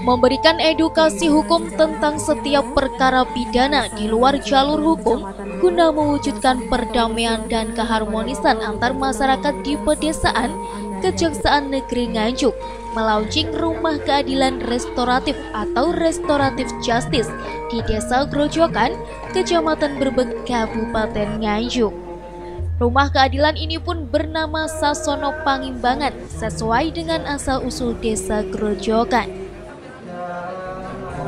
memberikan edukasi hukum tentang setiap perkara pidana di luar jalur hukum guna mewujudkan perdamaian dan keharmonisan antar masyarakat di pedesaan. Kejaksaan Negeri Nganjuk melaunching Rumah Keadilan Restoratif atau Restoratif Justice di Desa Grojogan, Kecamatan Brebek, Kabupaten Nganjuk. Rumah keadilan ini pun bernama Sasono Pangimbangan sesuai dengan asal-usul Desa Grojogan.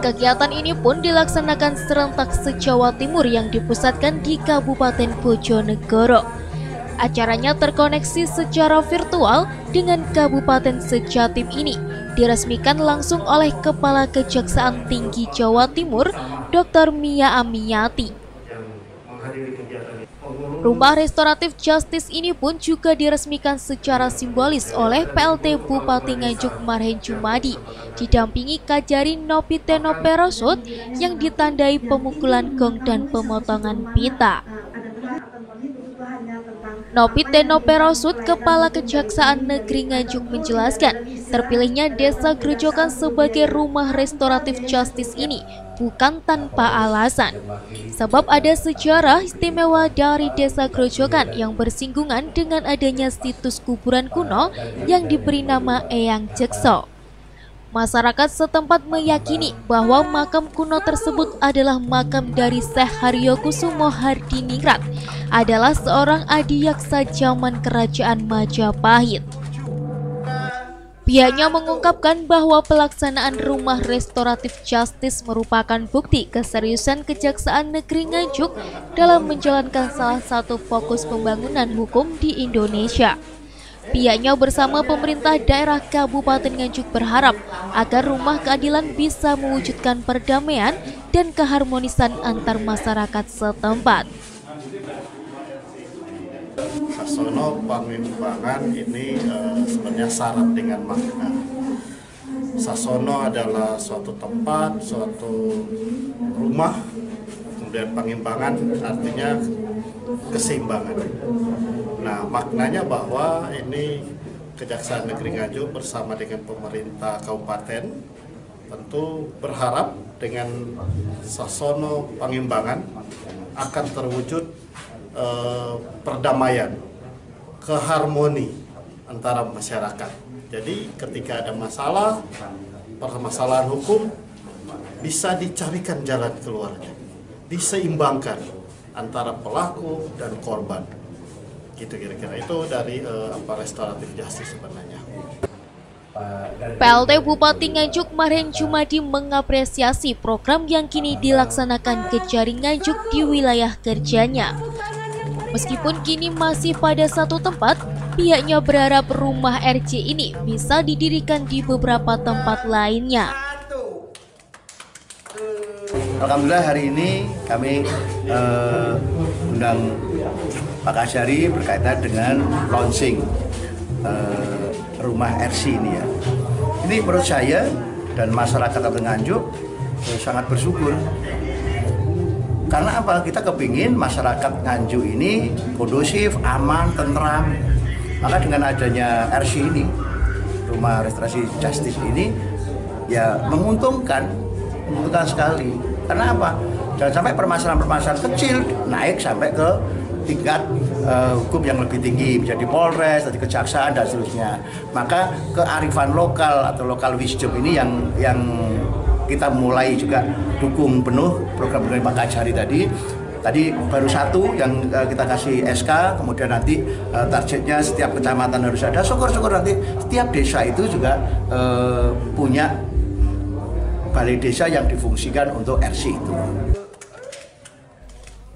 Kegiatan ini pun dilaksanakan serentak se-Jawa Timur yang dipusatkan di Kabupaten Bojonegoro. Acaranya terkoneksi secara virtual dengan Kabupaten Sejatim ini, diresmikan langsung oleh Kepala Kejaksaan Tinggi Jawa Timur, Dr. Mia Amiyati. Rumah Restoratif Justice ini pun juga diresmikan secara simbolis oleh PLT Bupati Nganjuk Marhen Jumadi, didampingi Kajari Nopiteno Perosot yang ditandai pemukulan gong dan pemotongan pita. Nopiteno Perosut, Kepala Kejaksaan Negeri Nganjuk menjelaskan, terpilihnya Desa Grojogan sebagai Rumah Restoratif Justice ini bukan tanpa alasan. Sebab ada sejarah istimewa dari Desa Grojogan yang bersinggungan dengan adanya situs kuburan kuno yang diberi nama Eyang Jekso. Masyarakat setempat meyakini bahwa makam kuno tersebut adalah makam dari Syekh Haryokusumo Hardiningrat, adalah seorang adiyaksa zaman Kerajaan Majapahit. Pihaknya mengungkapkan bahwa pelaksanaan Rumah Restoratif Justice merupakan bukti keseriusan Kejaksaan Negeri Nganjuk dalam menjalankan salah satu fokus pembangunan hukum di Indonesia. Pihaknya bersama pemerintah daerah Kabupaten Nganjuk berharap agar Rumah Keadilan bisa mewujudkan perdamaian dan keharmonisan antar masyarakat setempat. Sasono Pangimbangan ini sebenarnya syarat dengan makna. Sasono adalah suatu tempat, suatu rumah, kemudian Pangimbangan artinya keseimbangan. Nah, maknanya bahwa ini Kejaksaan Negeri Nganjuk bersama dengan pemerintah kabupaten tentu berharap dengan Sasono Pangimbangan akan terwujud perdamaian, keharmoni antara masyarakat. Jadi ketika ada masalah, permasalahan hukum bisa dicarikan jalan keluarnya, diseimbangkan antara pelaku dan korban. Gitu kira-kira itu dari Restoratif Justice sebenarnya. PLT Bupati Nganjuk Marhen Jumadi mengapresiasi program yang kini dilaksanakan Kejari Nganjuk di wilayah kerjanya. Meskipun kini masih pada satu tempat, pihaknya berharap rumah RJ ini bisa didirikan di beberapa tempat lainnya. Alhamdulillah hari ini kami undang Pak Kajari berkaitan dengan launching rumah RC ini ya. Ini menurut saya dan masyarakat Kabupaten Nganjuk sangat bersyukur. Karena apa? Kita kepingin masyarakat Nganjuk ini kondusif, aman, tentram. Maka dengan adanya RC ini, Rumah Restorasi Justice ini, ya menguntungkan sekali. Karena apa? Jangan sampai permasalahan-permasalahan kecil naik sampai ke tingkat hukum yang lebih tinggi, menjadi Polres, jadi kejaksaan dan seterusnya. Maka kearifan lokal atau lokal wisdom ini yang kita mulai juga dukung penuh program dari Pak Kajari tadi. Tadi baru satu yang kita kasih SK, kemudian nanti targetnya setiap kecamatan harus ada. Syukur-syukur nanti setiap desa itu juga punya balai desa yang difungsikan untuk RC itu.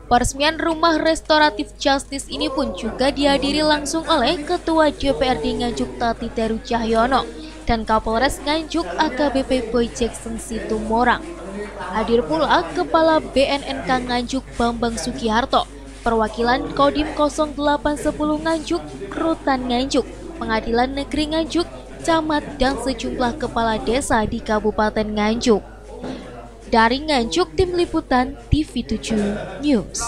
Peresmian Rumah Restoratif Justice ini pun juga dihadiri langsung oleh Ketua DPRD Nganjuk Tati Teru Cahyono dan Kapolres Nganjuk AKBP Boy Jackson Situmorang. Hadir pula Kepala BNNK Nganjuk Bambang Sugiharto, perwakilan Kodim 0810 Nganjuk, Rutan Nganjuk, Pengadilan Negeri Nganjuk, camat dan sejumlah kepala desa di Kabupaten Nganjuk. Dari Nganjuk, Tim Liputan TV7 News.